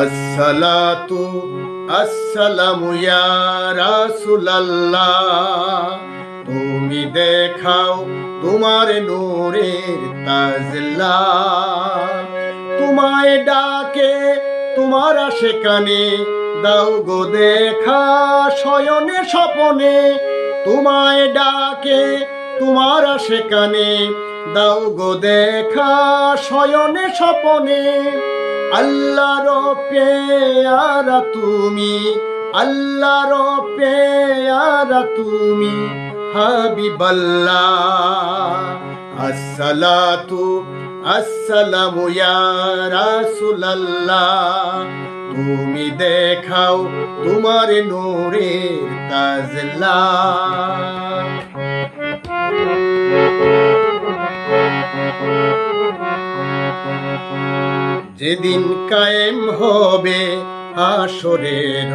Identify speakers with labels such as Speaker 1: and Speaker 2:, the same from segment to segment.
Speaker 1: আসসালাতু আসসালামু ইয়া রাসূলুল্লাহ, তুমি দেখাও তোমার নূরের তাজলা। তোমায় ডাকে তোমার আশিকানে, দাও গো দেখা শয়নে স্বপনে। তোমায় ডাকে তোমার আশিকানে, দাও গো দেখা শয়নে স্বপনে। আল্লাহর পেয়ারা তুমি, আল্লাহর পেয়ারা তুমি, হাবিবাল্লাহ। আসসালাতু আসসালামু ইয়া রাসূলুল্লাহ, তুমি দেখাও তোমার নূরের তাজলা। যেদিন কায়েম হবে হাসরের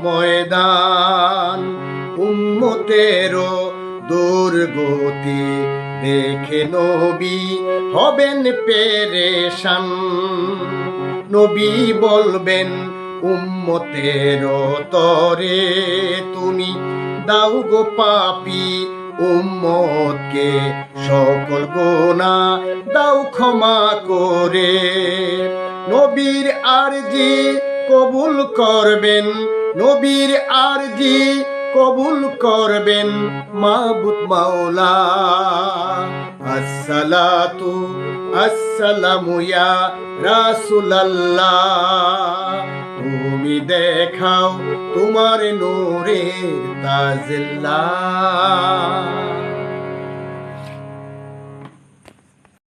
Speaker 1: ময়দান, উম্মতের দুর্গতি দেখে নবী হবেন পেরেশান। নবী বলবেন উম্মতের তরে, তুমি দাও গো পাপী উম্মতকে সকল গুনাহ দাও ক্ষমা করে। নবীর আরজি কবুল করবেন, নবীর আরজি কবুল করবেন মাবুদ মাওলা। আসসালাতু আসসালামু ইয়া রাসূলুল্লাহ, তুমি দেখাও তোমার নূরের তাজলা।